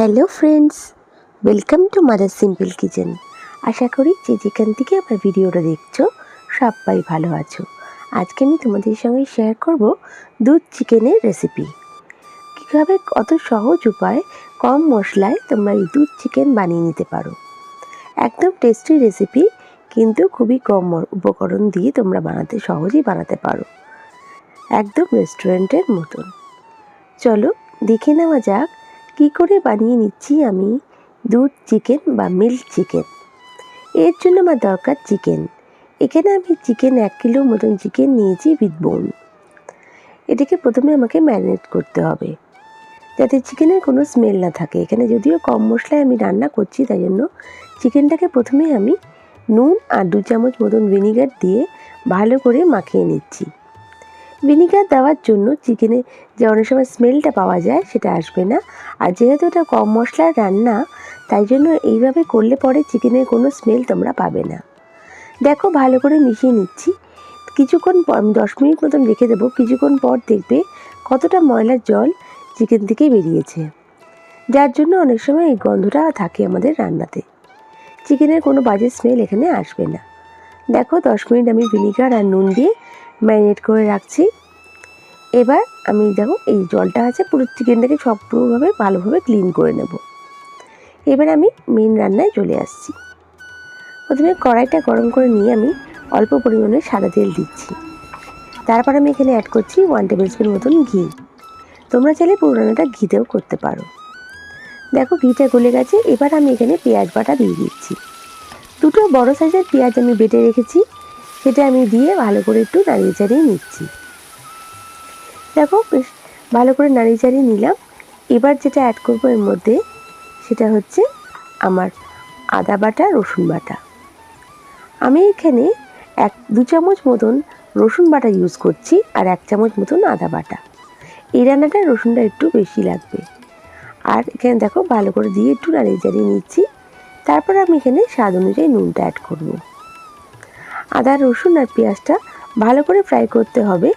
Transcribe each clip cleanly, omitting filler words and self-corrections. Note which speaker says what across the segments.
Speaker 1: Hello friends, welcome to mother simple kitchen. আশা করি যে যেখান থেকে আমার ভিডিওটা দেখছো সবাই ভালো আছো। আজকে আমি তোমাদের সঙ্গে শেয়ার করব দুধ চিকেনের রেসিপি। কীভাবে কত সহজ উপায় কম মশলায় তোমরা এই দুধ চিকেন বানিয়ে নিতে পারো। একদম টেস্টি রেসিপি, কিন্তু খুবই কম উপকরণ দিয়ে তোমরা সহজেই বানাতে পারো, একদম রেস্টুরেন্টের মতন। চলো দেখে নেওয়া যাক কী করে বানিয়ে নিচ্ছি আমি দুধ চিকেন বা মিল্ক চিকেন। এর জন্য আমার দরকার চিকেন। এখানে আমি চিকেন 1 কিলো মতন চিকেন নিয়েছি উইথ বোন। এটাকে প্রথমে আমাকে ম্যারিনেট করতে হবে যাতে চিকেনের কোনো স্মেল না থাকে। এখানে যদিও কম মশলায় আমি রান্না করছি, তাই জন্য চিকেনটাকে প্রথমে আমি নুন আর 2 চামচ মতন ভিনিগার দিয়ে ভালো করে মাখিয়ে নিচ্ছি। ভিনিগার দেওয়ার জন্য চিকেনে যে অনেক সময় স্মেলটা পাওয়া যায় সেটা আসবে না, আর যেহেতু এটা কম মশলার রান্না তাই জন্য এইভাবে করলে পরে চিকেনের কোনো স্মেল তোমরা পাবে না। দেখো ভালো করে মিশিয়ে নিচ্ছি। কিছুক্ষণ পর 10 মিনিট মতন রেখে দেবো। কিছুক্ষণ পর দেখবে কতটা ময়লার জল চিকেন থেকে বেরিয়েছে, যার জন্য অনেক সময় এই গন্ধটা থাকে আমাদের রান্নাতে। চিকেনের কোনো বাজে স্মেল এখানে আসবে না। দেখো 10 মিনিট আমি ভিনিগার আর নুন দিয়ে ম্যারিনেট করে রাখছি। এবার আমি দেখো এই জলটা আছে, পুরো চিকেনটাকে পুরোভাবে ভালোভাবে ক্লিন করে নেব। এবার আমি মেন রান্নায় চলে আসছি। প্রথমে কড়াইটা গরম করে নিয়ে আমি অল্প পরিমাণে সাদা তেল দিচ্ছি। তারপর আমি এখানে অ্যাড করছি 1 টেবিল স্পুন মতন ঘি। তোমরা চাইলে পুরো রান্নাটা ঘিতেও করতে পারো। দেখো ঘিটা গলে গেছে। এবার আমি এখানে পেঁয়াজ বাটা দিয়ে দিচ্ছি। 2টো বড় সাইজের পেঁয়াজ আমি বেটে রেখেছি, সেটা আমি দিয়ে ভালো করে একটু নাড়িয়ে চাড়িয়ে নিচ্ছি। দেখো বেশ ভালো করে নাড়িয়ে চাড়িয়ে নিলাম। এবার যেটা অ্যাড করবো এর মধ্যে সেটা হচ্ছে আমার আদা বাটা, রসুন বাটা। আমি এখানে 2 চামচ মতন রসুন বাটা ইউজ করছি আর 1 চামচ মতন আদা বাটা। এই রান্নাটায় রসুনটা একটু বেশি লাগবে। আর এখানে দেখো ভালো করে দিয়ে একটু নাড়িয়ে চাড়িয়ে নিচ্ছি। তারপর আমি এখানে স্বাদ অনুযায়ী নুনটা অ্যাড করব। আদা, রসুন আর পেঁয়াজটা ভালো করে ফ্রাই করতে হবে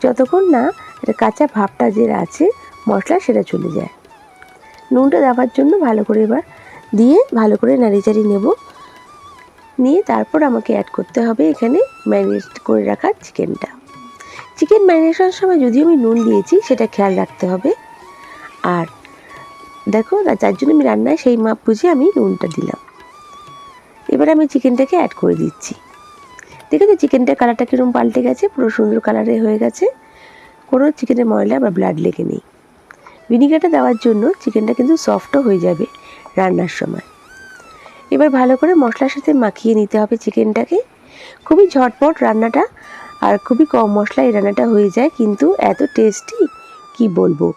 Speaker 1: যতক্ষণ না এটা কাঁচা ভাবটা যে আছে মশলা সেটা চলে যায়। নুনটা দেওয়ার জন্য ভালো করে এবার দিয়ে ভালো করে নাড়িয়ে চাড়িয়ে নেব। নিয়ে তারপর আমাকে অ্যাড করতে হবে এখানে ম্যারিনেট করে রাখা চিকেনটা। চিকেন ম্যারিনেশনের সময় যদিও আমি নুন দিয়েছি সেটা খেয়াল রাখতে হবে। আর দেখো যার জন্য আমি রান্নায় সেই মাপ বুঝে আমি নুনটা দিলাম। এবার আমি চিকেনটাকে অ্যাড করে দিচ্ছি। দেখেছো চিকেনটার কালারটা কীরকম পাল্টে গেছে, পুরো সুন্দর কালারে হয়ে গেছে, কোনো চিকেনের ময়লা বা ব্লাড লেগে নেই। ভিনিগারটা দেওয়ার জন্য চিকেনটা কিন্তু সফটও হয়ে যাবে রান্নার সময়। এবার ভালো করে মশলার সাথে মাখিয়ে নিতে হবে চিকেনটাকে। খুবই ঝটপট রান্নাটা আর খুবই কম মশলায় এই রান্নাটা হয়ে যায়, কিন্তু এত টেস্টি কি বলবো।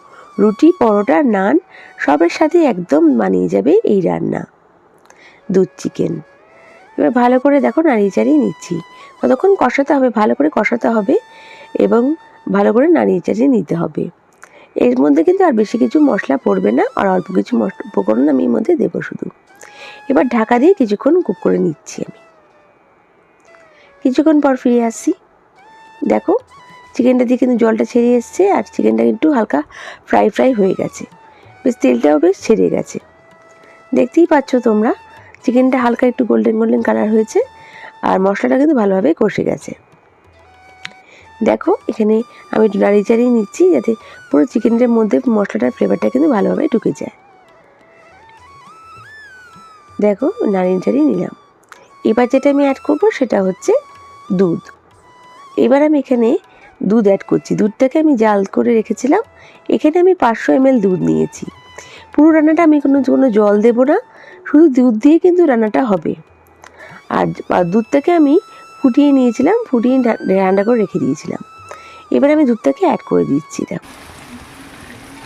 Speaker 1: রুটি, পরোটা, নান সবের সাথে একদম মানিয়ে যাবে এই রান্না দুধ চিকেন। এবার ভালো করে দেখো নাড়িয়ে চাড়িয়ে নিচ্ছি। ততক্ষণ কষাতে হবে, ভালো করে কষাতে হবে এবং ভালো করে নাড়িয়ে চাড়িয়ে নিতে হবে। এর মধ্যে কিন্তু আর বেশি কিছু মশলা পড়বে না, আর অল্প কিছু উপকরণ আমি এর মধ্যে দেবো শুধু। এবার ঢাকা দিয়ে কিছুক্ষণ কুক করে নিচ্ছি আমি। কিছুক্ষণ পর ফিরে আসছি। দেখো চিকেনটা দিয়ে কিন্তু জলটা ছেড়ে এসছে আর চিকেনটা একটু হালকা ফ্রাই হয়ে গেছে, বেশ তেলটাও বেশ ছেড়ে গেছে। দেখতেই পাচ্ছ তোমরা চিকেনটা হালকা একটু গোল্ডেন কালার হয়েছে আর মশলাটা কিন্তু ভালোভাবে কষে গেছে। দেখো এখানে আমি একটু নাড়িয়ে চাড়িয়ে নিচ্ছি যাতে পুরো চিকেনের মধ্যে মশলাটার ফ্লেভারটা কিন্তু ভালোভাবে ঢুকে যায়। দেখো নাড়িয়ে চাড়িয়ে নিলাম। এবার যেটা আমি অ্যাড করবো সেটা হচ্ছে দুধ। এবার আমি এখানে দুধ অ্যাড করছি। দুধটাকে আমি জাল করে রেখেছিলাম। এখানে আমি 500 ml দুধ নিয়েছি। পুরো রান্নাটা আমি কোনো জল দেবো না, শুধু দুধ দিয়ে কিন্তু রান্নাটা হবে। আর দুধটাকে আমি ফুটিয়ে নিয়েছিলাম, ফুটিয়ে ঠান্ডা করে রেখে দিয়েছিলাম। এবার আমি দুধটাকে অ্যাড করে দিচ্ছি। দেখো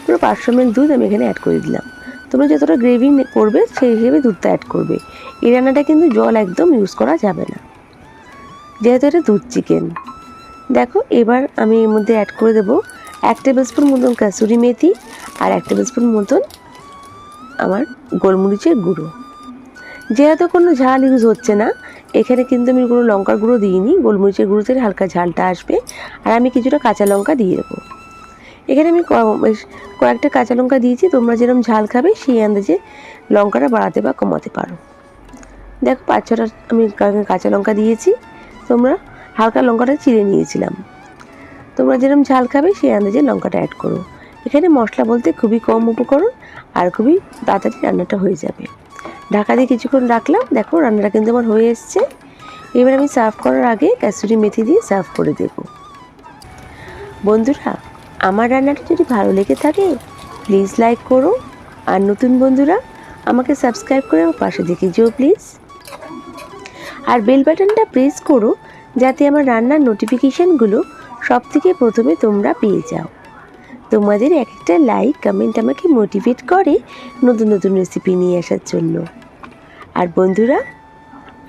Speaker 1: পুরো 500 ml দুধ আমি এখানে অ্যাড করে দিলাম। তোমরা যতটা গ্রেভি করবে সেই হিসেবে দুধটা অ্যাড করবে। এই রান্নাটা কিন্তু জল একদম ইউজ করা যাবে না, যেহেতু এটা দুধ চিকেন। দেখো এবার আমি এর মধ্যে অ্যাড করে দেবো 1 টেবিল স্পুন মতন কাসুরি মেথি আর 1 টেবিল স্পুন মতন আমার গোলমরিচের গুঁড়ো। যেহেতু কোনো ঝাল ইউজ হচ্ছে না এখানে, কিন্তু আমি কোনো লঙ্কার গুঁড়ো দিইনি। গোলমরিচের গুঁড়ো থেকে হালকা ঝালটা আসবে আর আমি কিছুটা কাঁচা লঙ্কা দিয়ে দেবো। এখানে আমি কয়েকটা কাঁচা লঙ্কা দিয়েছি, তোমরা যেরকম ঝাল খাবে সেই আন্দাজে লঙ্কাটা বাড়াতে বা কমাতে পারো। দেখো 5-6টা আমি কাঁচা লঙ্কা দিয়েছি, তোমরা হালকা লঙ্কাটা চিড়ে নিয়েছিলাম। তোমরা যেরকম ঝাল খাবে সেই আন্দাজে লঙ্কাটা অ্যাড করো। এখানে মশলা বলতে খুবই কম উপকরণ আর খুবই তাড়াতাড়ি রান্নাটা হয়ে যাবে। ঢাকা দিয়ে কিছুক্ষণ রাখলাম, দেখো রান্নাটা কিন্তু আমার হয়ে এসছে। এবার আমি সার্ভ করার আগে কাসুরি মেথি দিয়ে সার্ভ করে দেব। বন্ধুরা, আমার রান্নাটা যদি ভালো লেগে থাকে প্লিজ লাইক করো, আর নতুন বন্ধুরা আমাকে সাবস্ক্রাইব করে আমার পাশে দেখে যেও প্লিজ। আর বেল বাটনটা প্রেস করো যাতে আমার রান্নার নোটিফিকেশানগুলো সব থেকে প্রথমে তোমরা পেয়ে যাও। তোমাদের এক একটা লাইক কমেন্ট আমাকে মোটিভেট করে নতুন নতুন রেসিপি নিয়ে আসার জন্য। আর বন্ধুরা,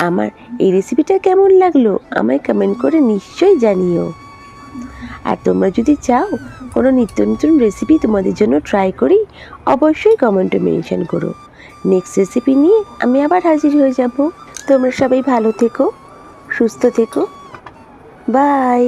Speaker 1: আমার এই রেসিপিটা কেমন লাগলো আমায় কমেন্ট করে নিশ্চয়ই জানিও। আর তোমরা যদি চাও কোনো নিত্য নতুন রেসিপি তোমাদের জন্য ট্রাই করি, অবশ্যই কমেন্টে মেনশন করো। নেক্সট রেসিপি নিয়ে আমি আবার হাজির হয়ে যাব। তোমরা সবাই ভালো থেকো, সুস্থ থেকো, বাই।